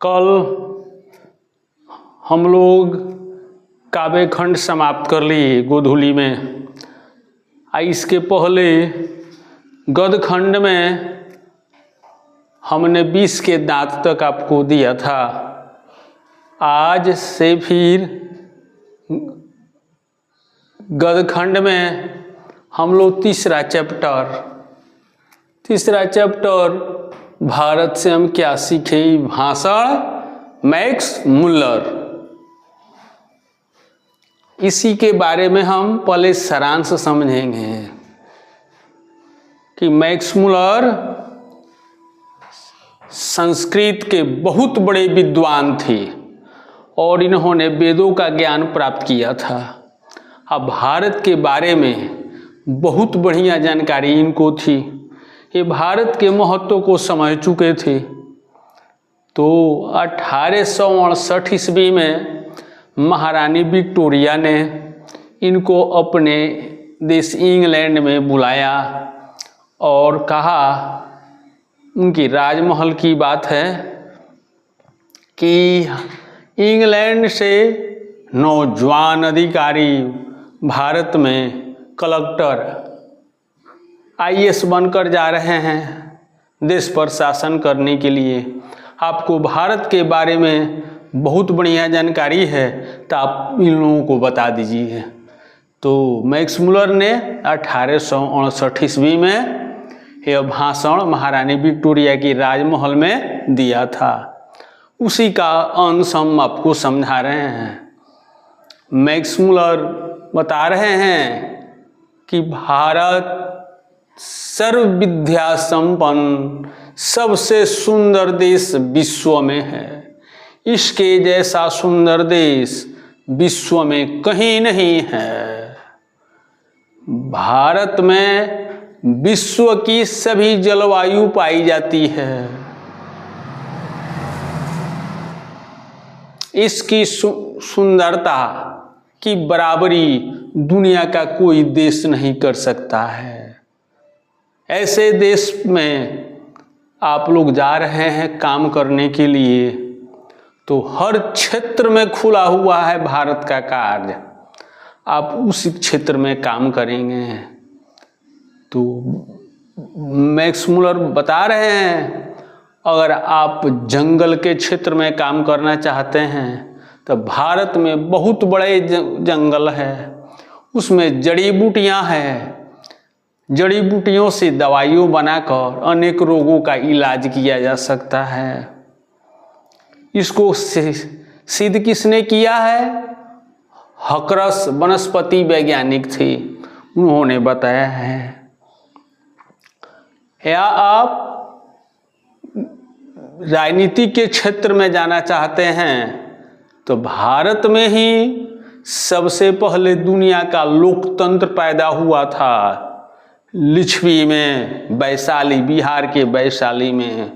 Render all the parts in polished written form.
कल हम लोग काव्य खंड समाप्त कर लिए गोधूली में। इसके पहले गद्य खंड में हमने 20 के दांत तक आपको दिया था। आज से फिर गद्य खंड में हम लोग तीसरा चैप्टर भारत से हम क्या सीखे, भाषण मैक्स मुल्लर, इसी के बारे में हम पहले सारांश समझेंगे कि मैक्स मुल्लर संस्कृत के बहुत बड़े विद्वान थे और इन्होंने वेदों का ज्ञान प्राप्त किया था। अब भारत के बारे में बहुत बढ़िया जानकारी इनको थी। ये भारत के महत्व को समझ चुके थे। तो 1868 ईस्वी में महारानी विक्टोरिया ने इनको अपने देश इंग्लैंड में बुलाया और कहा, उनकी राजमहल की बात है कि इंग्लैंड से नौजवान अधिकारी भारत में कलेक्टर IAS बनकर जा रहे हैं देश पर शासन करने के लिए। आपको भारत के बारे में बहुत बढ़िया जानकारी है तो आप इन लोगों को बता दीजिए। तो मैक्स मुल्लर ने 1868 ईस्वी में यह भाषण महारानी विक्टोरिया की राजमहल में दिया था। उसी का अंश हम आपको समझा रहे हैं। मैक्स मुल्लर बता रहे हैं कि भारत सर्व विद्या संपन्न सबसे सुंदर देश विश्व में है। इसके जैसा सुंदर देश विश्व में कहीं नहीं है। भारत में विश्व की सभी जलवायु पाई जाती है। इसकी सुंदरता की बराबरी दुनिया का कोई देश नहीं कर सकता है। ऐसे देश में आप लोग जा रहे हैं काम करने के लिए, तो हर क्षेत्र में खुला हुआ है भारत का कार्य। आप उसी क्षेत्र में काम करेंगे। तो मैक्स मुल्लर बता रहे हैं, अगर आप जंगल के क्षेत्र में काम करना चाहते हैं तो भारत में बहुत बड़े जंगल है, उसमें जड़ी बूटियां हैं। जड़ी बूटियों से दवाइयाँ बनाकर अनेक रोगों का इलाज किया जा सकता है। इसको सिद्ध किसने किया है? हकरस वनस्पति वैज्ञानिक थे, उन्होंने बताया है। या आप राजनीति के क्षेत्र में जाना चाहते हैं तो भारत में ही सबसे पहले दुनिया का लोकतंत्र पैदा हुआ था। लिच्छवी में, वैशाली, बिहार के वैशाली में,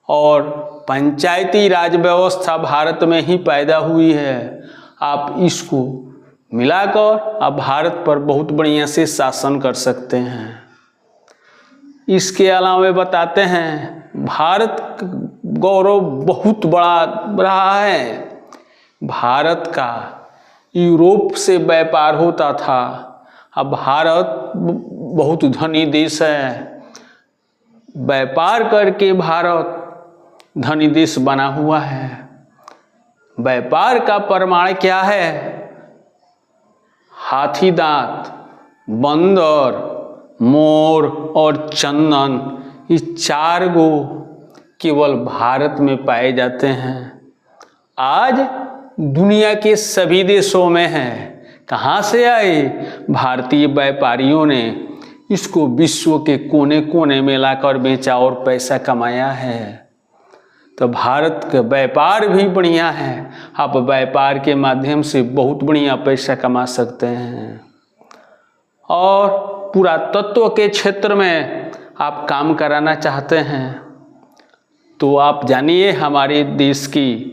और पंचायती राज व्यवस्था भारत में ही पैदा हुई है। आप इसको मिलाकर आप भारत पर बहुत बढ़िया से शासन कर सकते हैं। इसके अलावा बताते हैं भारत गौरव बहुत बड़ा रहा है। भारत का यूरोप से व्यापार होता था। अब भारत बहुत धनी देश है। व्यापार करके भारत धनी देश बना हुआ है। व्यापार का प्रमाण क्या है? हाथी दांत, बंदर, मोर और चंदन, ये 4 गो केवल भारत में पाए जाते हैं। आज दुनिया के सभी देशों में है। कहाँ से आए? भारतीय व्यापारियों ने इसको विश्व के कोने कोने में लाकर बेचा और पैसा कमाया है। तो भारत का व्यापार भी बढ़िया है। आप व्यापार के माध्यम से बहुत बढ़िया पैसा कमा सकते हैं। और पुरातत्व के क्षेत्र में आप काम कराना चाहते हैं तो आप जानिए, हमारे देश की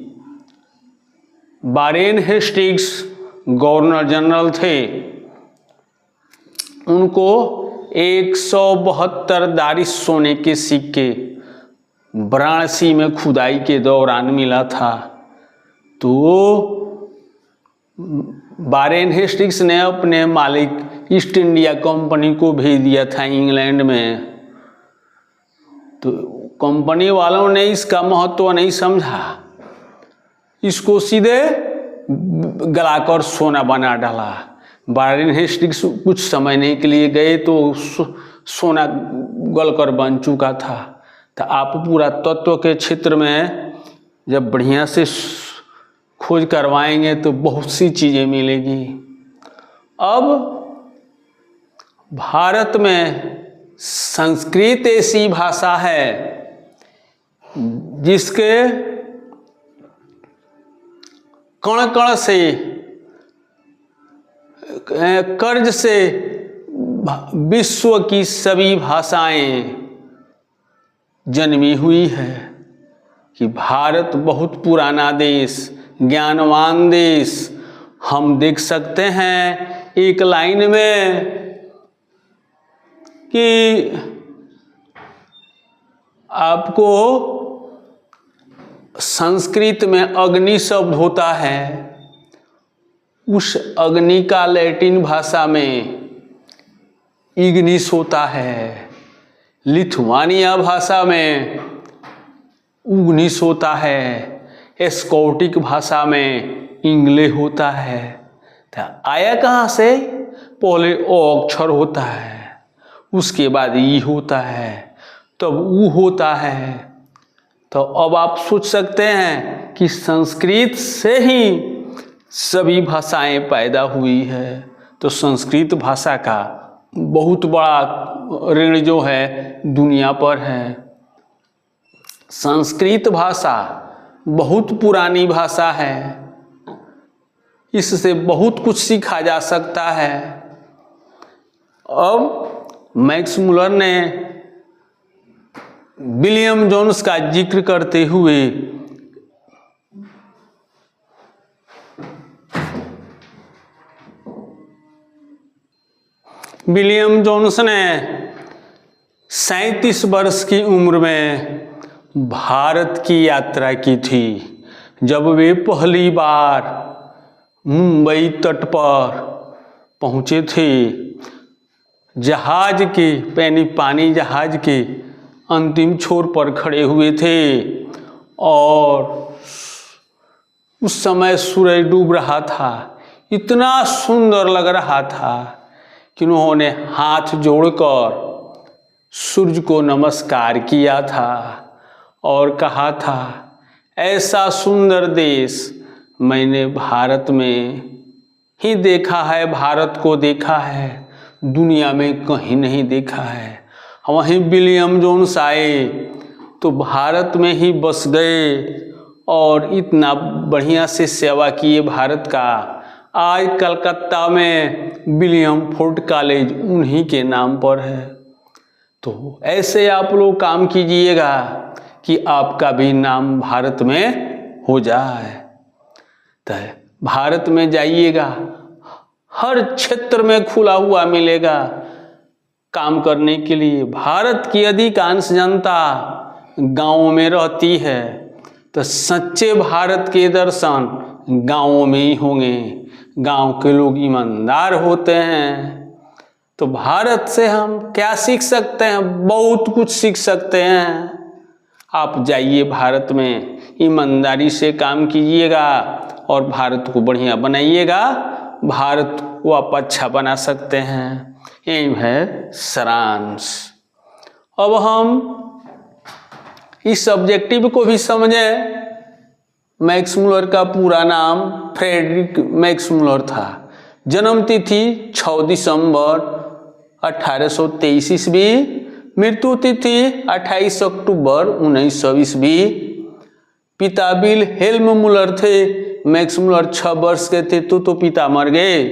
वारेन हेस्टिंग्स गवर्नर जनरल थे। उनको 172 दारिश सोने के सिक्के वाराणसी में खुदाई के दौरान मिला था। तो वारेन हेस्टिंग्स ने अपने मालिक ईस्ट इंडिया कंपनी को भेज दिया था इंग्लैंड में। तो कंपनी वालों ने इसका महत्व नहीं समझा, इसको सीधे गलाकर सोना बना डाला। वारेन हेस्टिंग्स कुछ समझने के लिए गए तो सोना गलकर बन चुका था। तो आप पूरा तत्व के क्षेत्र में जब बढ़िया से खोज करवाएंगे तो बहुत सी चीज़ें मिलेगी। अब भारत में संस्कृत ऐसी भाषा है जिसके कण कण से कर्ज से विश्व की सभी भाषाएं जन्मी हुई है कि भारत बहुत पुराना देश, ज्ञानवान देश। हम देख सकते हैं एक लाइन में कि आपको संस्कृत में अग्नि शब्द होता है, उस अग्नि का लैटिन भाषा में इग्निस होता है, लिथुआनिया भाषा में उग्निस होता है, स्कॉटिक भाषा में इंग्ले होता है। तो आया कहाँ से? पहले ओ अक्षर होता है, उसके बाद ई होता है, तब ऊ होता है। तो अब आप सोच सकते हैं कि संस्कृत से ही सभी भाषाएं पैदा हुई है। तो संस्कृत भाषा का बहुत बड़ा ऋण जो है दुनिया पर है। संस्कृत भाषा बहुत पुरानी भाषा है, इससे बहुत कुछ सीखा जा सकता है। अब मैक्स मुलर ने विलियम जोन्स का जिक्र करते हुए विलियम जोन्स ने 37 वर्ष की उम्र में भारत की यात्रा की थी, जब वे पहली बार मुंबई तट पर पहुँचे थे। जहाज के पानी जहाज के अंतिम छोर पर खड़े हुए थे और उस समय सूरज डूब रहा था। इतना सुंदर लग रहा था कि उन्होंने हाथ जोड़कर सूर्य को नमस्कार किया था और कहा था, ऐसा सुंदर देश मैंने भारत में ही देखा है, भारत को देखा है, दुनिया में कहीं नहीं देखा है। वहीं विलियम जोन्स आए तो भारत में ही बस गए और इतना बढ़िया से सेवा किए भारत का। आज कलकत्ता में विलियम फोर्ट कॉलेज उन्हीं के नाम पर है। तो ऐसे आप लोग काम कीजिएगा कि आपका भी नाम भारत में हो जाए। तो भारत में जाइएगा, हर क्षेत्र में खुला हुआ मिलेगा काम करने के लिए। भारत की अधिकांश जनता गाँव में रहती है, तो सच्चे भारत के दर्शन गाँवों में ही होंगे। गांव के लोग ईमानदार होते हैं। तो भारत से हम क्या सीख सकते हैं? बहुत कुछ सीख सकते हैं। आप जाइए भारत में, ईमानदारी से काम कीजिएगा और भारत को बढ़िया बनाइएगा। भारत को आप अच्छा बना सकते हैं। यही है सारांश। अब हम इस ऑब्जेक्टिव को भी समझें। मैक्स मुलर का पूरा नाम फ्रेडरिक मैक्स मुलर था। जन्म तिथि 6 दिसंबर 1823 ईस्वी, मृत्यु तिथि 28 अक्टूबर 1900 ईस्वी। पिता विल्हेल्म मुलर थे। मैक्स मुलर 6 वर्ष के थे तो पिता मर गए।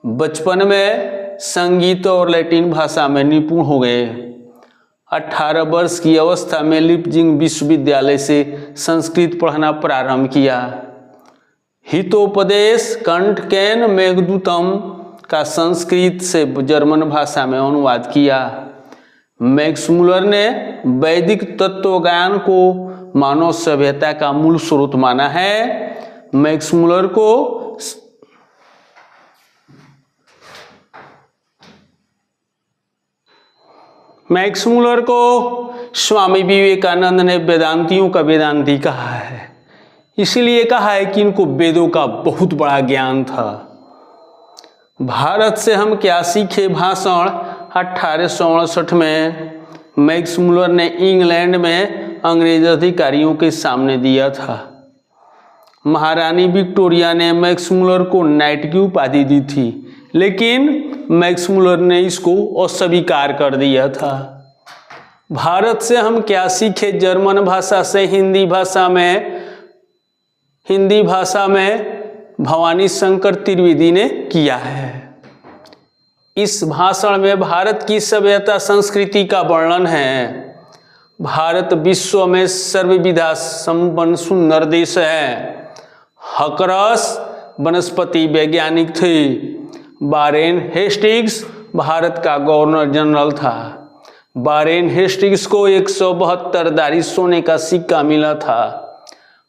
बचपन में संगीत और लैटिन भाषा में निपुण हो गए। 18 वर्ष की अवस्था में लिपजिंग विश्वविद्यालय से संस्कृत पढ़ना प्रारंभ किया। हितोपदेश कंठकेन मेघदूतम का संस्कृत से जर्मन भाषा में अनुवाद किया। मैक्स मुलर ने वैदिक तत्वज्ञान को मानव सभ्यता का मूल स्रोत माना है। मैक्स मुलर को स्वामी विवेकानंद ने वेदांतियों का वेदांती कहा है। इसीलिए कहा है कि इनको वेदों का बहुत बड़ा ज्ञान था। भारत से हम क्या सीखे भाषण 1868 में मैक्स मुलर ने इंग्लैंड में अंग्रेज अधिकारियों के सामने दिया था। महारानी विक्टोरिया ने मैक्स मुलर को नाइट की उपाधि दी थी, लेकिन मैक्स मुलर ने इसको अस्वीकार कर दिया था। भारत से हम क्या सीखे जर्मन भाषा से हिंदी भाषा में भवानी शंकर त्रिवेदी ने किया है। इस भाषण में भारत की सभ्यता संस्कृति का वर्णन है। भारत विश्व में सर्वविधा संपन्न सुंदर देश है। हकरस वनस्पति वैज्ञानिक थे। वारेन हेस्टिंग्स भारत का गवर्नर जनरल था। वारेन हेस्टिंग्स को 172 दारी सोने का सिक्का मिला था।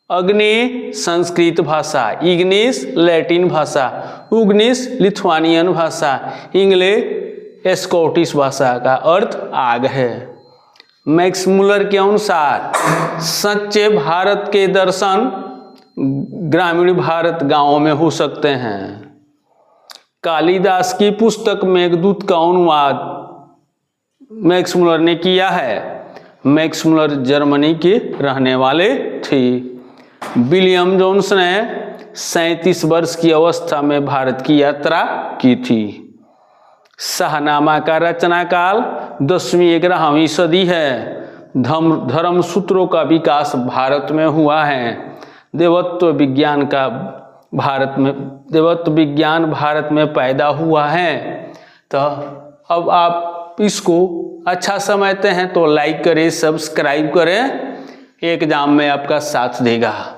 अग्नि संस्कृत भाषा, इग्निस लैटिन भाषा, उग्निस लिथुआनियन भाषा, इंग्ले स्कॉटिश भाषा का अर्थ आग है। मैक्स मुलर के अनुसार सच्चे भारत के दर्शन ग्रामीण भारत गांवों में हो सकते हैं। कालिदास की पुस्तक मेघदूत का अनुवाद मैक्स मुलर ने किया है। मैक्स मुलर जर्मनी के रहने वाले थे। विलियम जोन्स ने 37 वर्ष की अवस्था में भारत की यात्रा की थी। शाहनामा का रचना काल 10वीं-11वीं सदी है। धर्म सूत्रों का विकास भारत में हुआ है। देवत्व विज्ञान भारत में पैदा हुआ है। तो अब आप इसको अच्छा समझते हैं तो लाइक करें, सब्सक्राइब करें। एग्जाम में आपका साथ देगा।